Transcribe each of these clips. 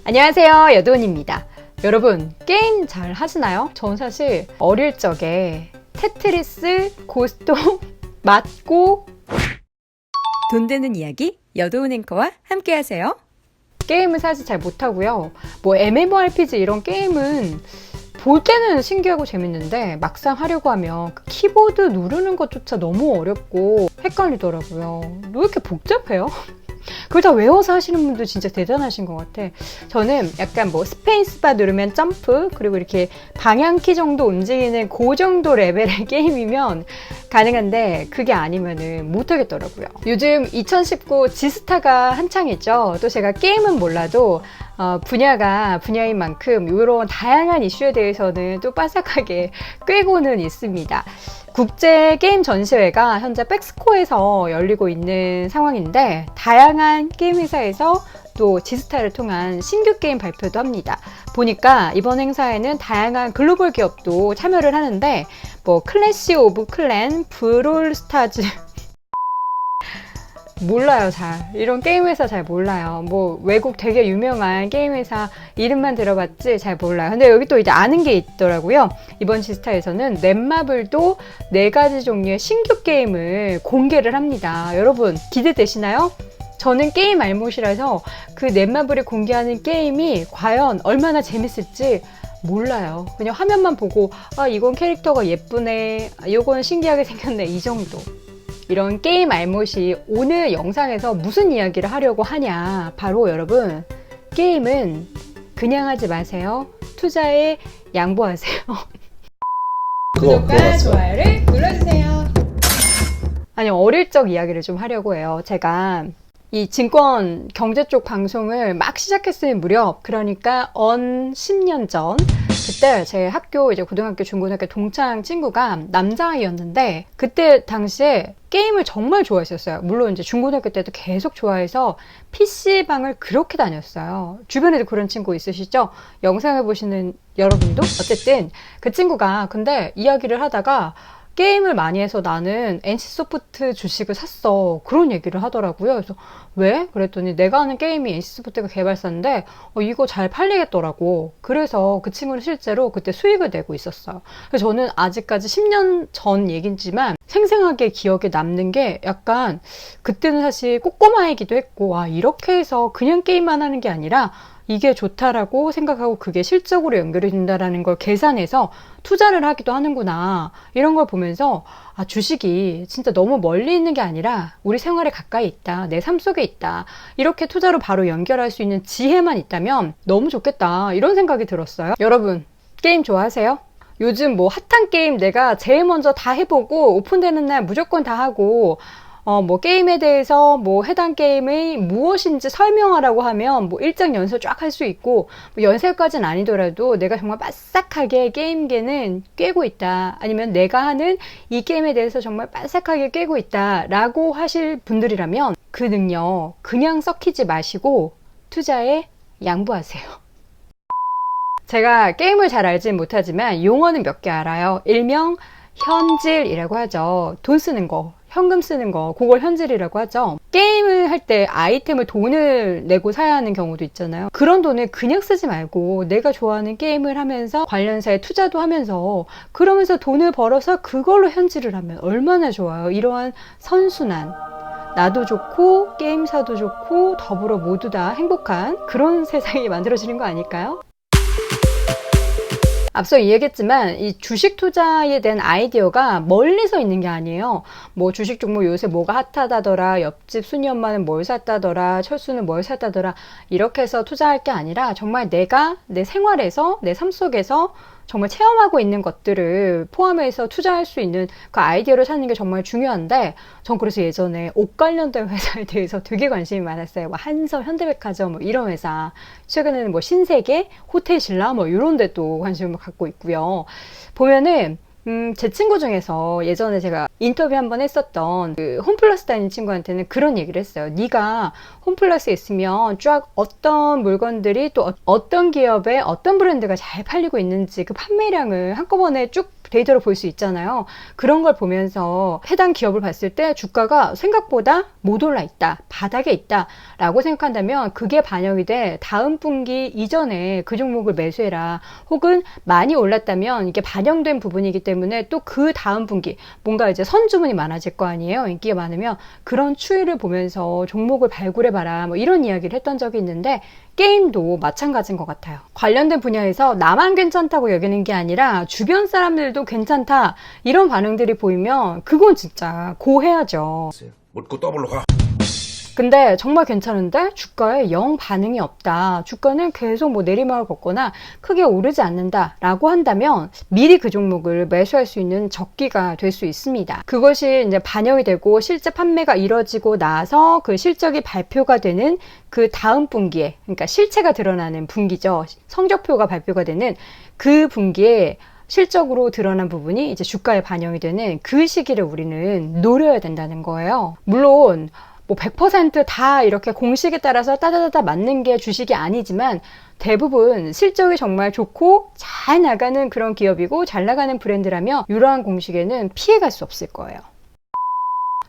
안녕하세요, 여도은입니다. 여러분, 게임 잘 하시나요? 전 사실 어릴 적에 테트리스, 고스톱, 맞고 돈 되는 이야기 여도은 앵커와 함께 하세요. 게임은 사실 잘 못하고요. 뭐 MMORPG 이런 게임은 볼 때는 신기하고 재밌는데 막상 하려고 하면 그 키보드 누르는 것조차 너무 어렵고 헷갈리더라고요. 왜 이렇게 복잡해요? 그걸 다 외워서 하시는 분들 진짜 대단하신 것 같아. 저는 약간 뭐 스페이스바 누르면 점프, 그리고 이렇게 방향키 정도 움직이는 그 정도 레벨의 게임이면 가능한데 그게 아니면은 못하겠더라고요. 요즘 2019 지스타가 한창이죠. 또 제가 게임은 몰라도 분야가 분야인 만큼 이런 다양한 이슈에 대해서는 또 빠삭하게 꿰고는 있습니다. 국제 게임 전시회가 현재 백스코에서 열리고 있는 상황인데 다양한 게임 회사에서 또 지스타를 통한 신규 게임 발표도 합니다. 보니까 이번 행사에는 다양한 글로벌 기업도 참여를 하는데 뭐 클래시 오브 클랜, 브롤스타즈 몰라요. 잘 이런 게임 회사 잘 몰라요. 뭐 외국 되게 유명한 게임 회사 이름만 들어봤지 잘 몰라요. 근데 여기 또 이제 아는 게 있더라고요. 이번 지스타에서는 넷마블도 4가지 종류의 신규 게임을 공개를 합니다. 여러분 기대되시나요? 저는 게임 알못이라서 그 넷마블이 공개하는 게임이 과연 얼마나 재밌을지 몰라요. 그냥 화면만 보고 이건 캐릭터가 예쁘네, 이건 신기하게 생겼네, 이 정도. 이런 게임 알못이 오늘 영상에서 무슨 이야기를 하려고 하냐, 바로 여러분, 게임은 그냥 하지 마세요. 투자에 양보하세요. 구독과 좋아요를 눌러주세요. 아니, 어릴 적 이야기를 좀 하려고 해요. 제가 이 증권 경제 쪽 방송을 막 시작했을 무렵, 그러니까 10년 전, 그때 제 학교 이제 고등학교 중고등학교 동창 친구가 남자아이였는데 그때 당시에 게임을 정말 좋아했었어요. 물론 이제 중고등학교 때도 계속 좋아해서 PC방을 그렇게 다녔어요. 주변에도 그런 친구 있으시죠? 영상을 보시는 여러분도? 어쨌든 그 친구가 근데 이야기를 하다가 게임을 많이 해서 나는 NC소프트 주식을 샀어. 그런 얘기를 하더라고요. 그래서 왜? 그랬더니 내가 하는 게임이 NC소프트가 개발사인데 이거 잘 팔리겠더라고. 그래서 그 친구는 실제로 그때 수익을 내고 있었어요. 그래서 저는 아직까지 10년 전 얘기지만 생생하게 기억에 남는 게 약간 그때는 사실 꼬꼬마이기도 했고 이렇게 해서 그냥 게임만 하는 게 아니라 이게 좋다라고 생각하고 그게 실적으로 연결이 된다라는 걸 계산해서 투자를 하기도 하는구나, 이런 걸 보면서 주식이 진짜 너무 멀리 있는 게 아니라 우리 생활에 가까이 있다, 내 삶 속에 있다, 이렇게 투자로 바로 연결할 수 있는 지혜만 있다면 너무 좋겠다, 이런 생각이 들었어요. 여러분, 게임 좋아하세요? 요즘 뭐 핫한 게임 내가 제일 먼저 다 해보고 오픈되는 날 무조건 다 하고 뭐 게임에 대해서 뭐 해당 게임의 무엇인지 설명하라고 하면 뭐 일장 연설 쫙 할 수 있고, 뭐 연설까지는 아니더라도 내가 정말 빠삭하게 게임계는 꿰고 있다, 아니면 내가 하는 이 게임에 대해서 정말 빠삭하게 꿰고 있다 라고 하실 분들이라면 그 능력 그냥 썩히지 마시고 투자에 양보하세요. 제가 게임을 잘 알진 못하지만 용어는 몇 개 알아요. 일명 현질이라고 하죠. 돈 쓰는 거, 현금 쓰는 거, 그걸 현질이라고 하죠. 게임을 할 때 아이템을 돈을 내고 사야 하는 경우도 있잖아요. 그런 돈을 그냥 쓰지 말고 내가 좋아하는 게임을 하면서 관련사에 투자도 하면서 그러면서 돈을 벌어서 그걸로 현질을 하면 얼마나 좋아요. 이러한 선순환, 나도 좋고 게임사도 좋고 더불어 모두 다 행복한 그런 세상이 만들어지는 거 아닐까요? 앞서 이야기했지만 이 주식 투자에 대한 아이디어가 멀리서 있는 게 아니에요. 뭐 주식 종목 요새 뭐가 핫하다더라, 옆집 순이 엄마는 뭘 샀다더라, 철수는 뭘 샀다더라, 이렇게 해서 투자할 게 아니라 정말 내가 내 생활에서, 내 삶 속에서 정말 체험하고 있는 것들을 포함해서 투자할 수 있는 그 아이디어를 찾는 게 정말 중요한데, 전 그래서 예전에 옷 관련된 회사에 대해서 되게 관심이 많았어요. 뭐 한서, 현대백화점 뭐 이런 회사, 최근에는 뭐 신세계, 호텔신라 뭐 이런 데 또 관심을 갖고 있고요. 보면은 제 친구 중에서 예전에 제가 인터뷰 한번 했었던 그 홈플러스 다니는 친구한테는 그런 얘기를 했어요. 네가 홈플러스에 있으면 쫙 어떤 물건들이 또 어떤 기업의 어떤 브랜드가 잘 팔리고 있는지 그 판매량을 한꺼번에 쭉 데이터로 볼 수 있잖아요. 그런 걸 보면서 해당 기업을 봤을 때 주가가 생각보다 못 올라 있다, 바닥에 있다 라고 생각한다면 그게 반영이 돼 다음 분기 이전에 그 종목을 매수해라, 혹은 많이 올랐다면 이게 반영된 부분이기 때문에 또 그 다음 분기 뭔가 이제 선주문이 많아질 거 아니에요. 인기가 많으면 그런 추이를 보면서 종목을 발굴해봐라, 뭐 이런 이야기를 했던 적이 있는데, 게임도 마찬가지인 것 같아요. 관련된 분야에서 나만 괜찮다고 여기는 게 아니라 주변 사람들도 괜찮다, 이런 반응들이 보이면 그건 진짜 고해야죠. 묻고 더블로 가. 근데 정말 괜찮은데 주가에 영 반응이 없다, 주가는 계속 뭐 내리막을 걷거나 크게 오르지 않는다 라고 한다면 미리 그 종목을 매수할 수 있는 적기가 될 수 있습니다. 그것이 이제 반영이 되고 실제 판매가 이뤄지고 나서 그 실적이 발표가 되는 그 다음 분기에, 그러니까 실체가 드러나는 분기죠. 성적표가 발표가 되는 그 분기에 실적으로 드러난 부분이 이제 주가에 반영이 되는 그 시기를 우리는 노려야 된다는 거예요. 물론 뭐 100%다 이렇게 공식에 따라서 따다다다 맞는 게 주식이 아니지만 대부분 실적이 정말 좋고 잘 나가는 그런 기업이고 잘 나가는 브랜드라면 이러한 공식에는 피해갈 수 없을 거예요.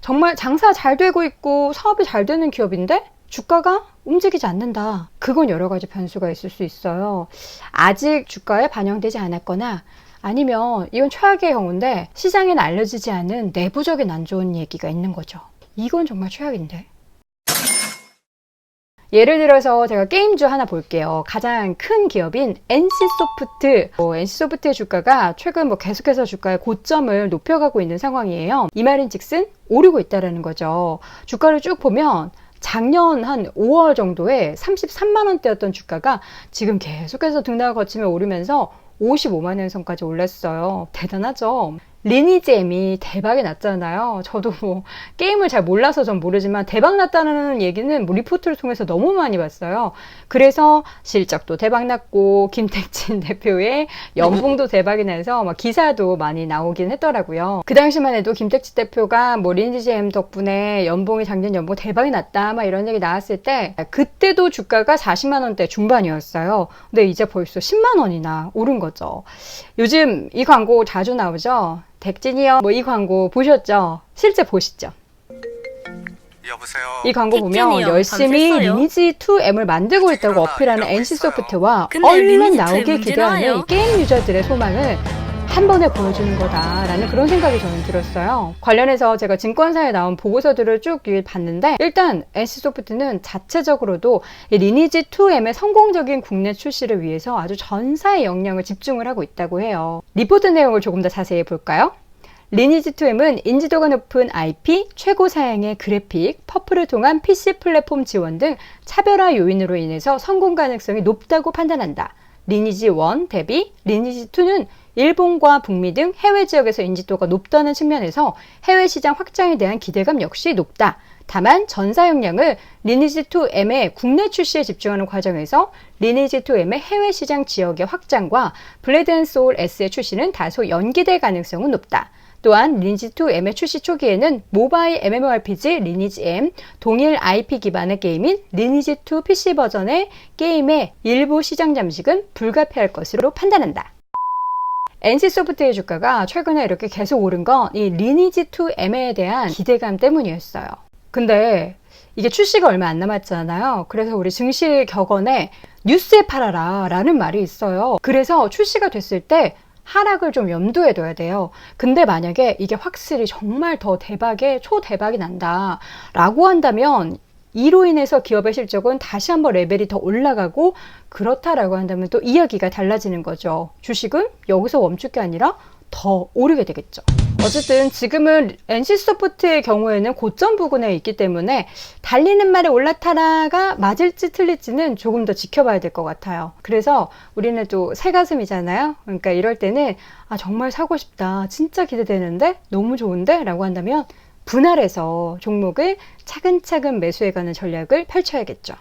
정말 장사 잘 되고 있고 사업이 잘 되는 기업인데 주가가 움직이지 않는다. 그건 여러 가지 변수가 있을 수 있어요. 아직 주가에 반영되지 않았거나, 아니면 이건 최악의 경우인데 시장에는 알려지지 않은 내부적인 안 좋은 얘기가 있는 거죠. 이건 정말 최악인데. 예를 들어서 제가 게임주 하나 볼게요. 가장 큰 기업인 NC소프트. NC소프트의 주가가 최근 계속해서 주가의 고점을 높여가고 있는 상황이에요. 이 말인즉슨 오르고 있다는 거죠. 주가를 쭉 보면 작년 한 5월 정도에 33만 원대였던 주가가 지금 계속해서 등락을 거치며 오르면서 55만 원 선까지 올랐어요. 대단하죠? 리니지M이 대박이 났잖아요. 저도 뭐 게임을 잘 몰라서 전 모르지만 대박 났다는 얘기는 뭐 리포트를 통해서 너무 많이 봤어요. 그래서 실적도 대박 났고 김택진 대표의 연봉도 대박이 나서 막 기사도 많이 나오긴 했더라고요. 그 당시만 해도 김택진 대표가 뭐 리니지M 덕분에 연봉이 작년 연봉 대박이 났다 막 이런 얘기 나왔을 때 그때도 주가가 40만 원대 중반이었어요. 근데 이제 벌써 10만 원이나 오른 거죠. 요즘 이 광고 자주 나오죠. 덱진이요. 뭐 이 광고 보셨죠? 실제 보시죠. 여보세요. 이 광고 보면 덱진이요. 열심히 밤샜어요? 리니지2M을 만들고 있다고 어필하는 NC소프트와 얼른 나오길 기대하는 이 게임 유저들의 소망을 한 번에 보여주는 거다라는 그런 생각이 저는 들었어요. 관련해서 제가 증권사에 나온 보고서들을 쭉 봤는데, 일단 NC소프트는 자체적으로도 리니지2M의 성공적인 국내 출시를 위해서 아주 전사의 역량을 집중을 하고 있다고 해요. 리포트 내용을 조금 더 자세히 볼까요? 리니지2M은 인지도가 높은 IP, 최고 사양의 그래픽, 퍼프를 통한 PC 플랫폼 지원 등 차별화 요인으로 인해서 성공 가능성이 높다고 판단한다. 리니지1 대비 리니지2는 일본과 북미 등 해외 지역에서 인지도가 높다는 측면에서 해외 시장 확장에 대한 기대감 역시 높다. 다만 전사 역량을 리니지2M의 국내 출시에 집중하는 과정에서 리니지2M의 해외 시장 지역의 확장과 블레드앤소울 S의 출시는 다소 연기될 가능성은 높다. 또한 리니지2M의 출시 초기에는 모바일 MMORPG 리니지-M, 동일 IP 기반의 게임인 리니지2 PC 버전의 게임의 일부 시장 잠식은 불가피할 것으로 판단한다. NC소프트의 주가가 최근에 이렇게 계속 오른 건 이 리니지2M에 대한 기대감 때문이었어요. 근데 이게 출시가 얼마 안 남았잖아요. 그래서 우리 증시 격언에 뉴스에 팔아라 라는 말이 있어요. 그래서 출시가 됐을 때 하락을 좀 염두에 둬야 돼요. 근데 만약에 이게 확실히 정말 더 대박의 초대박이 난다 라고 한다면 이로 인해서 기업의 실적은 다시 한번 레벨이 더 올라가고, 그렇다라고 한다면 또 이야기가 달라지는 거죠. 주식은 여기서 멈출 게 아니라 더 오르게 되겠죠. 어쨌든 지금은 NC소프트의 경우에는 고점 부근에 있기 때문에 달리는 말에 올라타라가 맞을지 틀릴지는 조금 더 지켜봐야 될 것 같아요. 그래서 우리는 또 새가슴이잖아요. 그러니까 이럴 때는 정말 사고 싶다, 진짜 기대되는데, 너무 좋은데 라고 한다면 분할해서 종목을 차근차근 매수해가는 전략을 펼쳐야겠죠.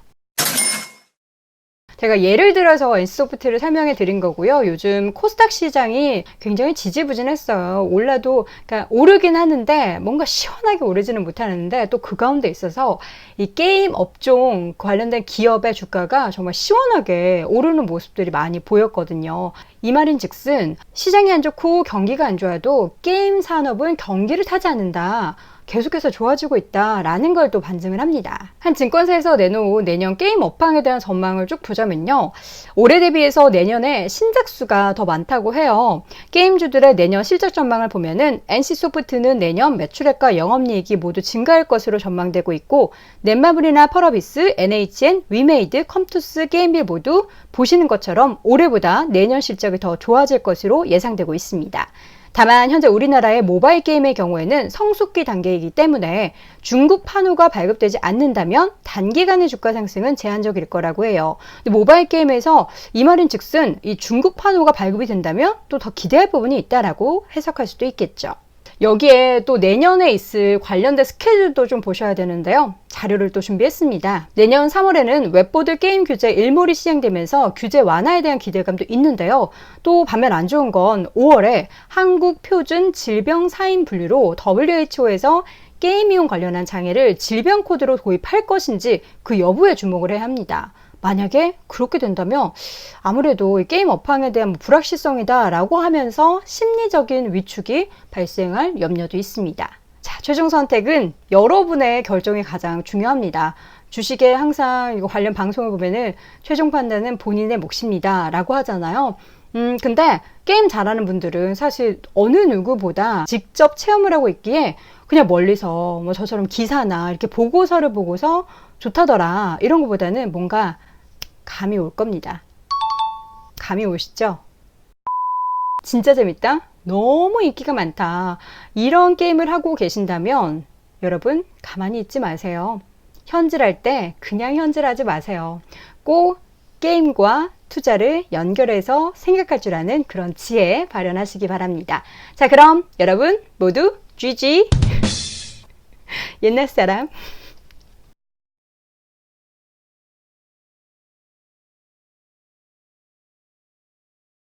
제가 예를 들어서 NC소프트를 설명해 드린 거고요. 요즘 코스닥 시장이 굉장히 지지부진했어요. 올라도, 그러니까 오르긴 하는데 뭔가 시원하게 오르지는 못하는데 또 그 가운데 있어서 이 게임 업종 관련된 기업의 주가가 정말 시원하게 오르는 모습들이 많이 보였거든요. 이 말인 즉슨 시장이 안 좋고 경기가 안 좋아도 게임 산업은 경기를 타지 않는다. 계속해서 좋아지고 있다라는 걸 또 반증을 합니다. 한 증권사에서 내놓은 내년 게임 업황에 대한 전망을 쭉 보자면요. 올해 대비해서 내년에 신작 수가 더 많다고 해요. 게임주들의 내년 실적 전망을 보면은 NC소프트는 내년 매출액과 영업이익이 모두 증가할 것으로 전망되고 있고 넷마블이나 펄어비스, NHN, 위메이드, 컴투스, 게임빌 모두 보시는 것처럼 올해보다 내년 실적이 더 좋아질 것으로 예상되고 있습니다. 다만 현재 우리나라의 모바일 게임의 경우에는 성숙기 단계이기 때문에 중국 판호가 발급되지 않는다면 단기간의 주가 상승은 제한적일 거라고 해요. 근데 모바일 게임에서 이 말인 즉슨 이 중국 판호가 발급이 된다면 또 더 기대할 부분이 있다라고 해석할 수도 있겠죠. 여기에 또 내년에 있을 관련된 스케줄도 좀 보셔야 되는데요. 자료를 또 준비했습니다. 내년 3월에는 웹보드 게임 규제 일몰이 시행되면서 규제 완화에 대한 기대감도 있는데요. 또 반면 안 좋은 건 5월에 한국 표준 질병 사인 분류로 WHO에서 게임 이용 관련한 장애를 질병 코드로 도입할 것인지 그 여부에 주목을 해야 합니다. 만약에 그렇게 된다면 아무래도 게임 업황에 대한 불확실성이다 라고 하면서 심리적인 위축이 발생할 염려도 있습니다. 자, 최종 선택은 여러분의 결정이 가장 중요합니다. 주식에 항상 이거 관련 방송을 보면은 최종 판단은 본인의 몫입니다 라고 하잖아요. 근데 게임 잘하는 분들은 사실 어느 누구보다 직접 체험을 하고 있기에 그냥 멀리서 뭐 저처럼 기사나 이렇게 보고서를 보고서 좋다더라 이런 것보다는 뭔가 감이 올 겁니다. 감이 오시죠? 진짜 재밌다? 너무 인기가 많다. 이런 게임을 하고 계신다면 여러분 가만히 있지 마세요. 현질할 때 그냥 현질하지 마세요. 꼭 게임과 투자를 연결해서 생각할 줄 아는 그런 지혜 발현하시기 바랍니다. 자, 그럼 여러분 모두 GG! 옛날 사람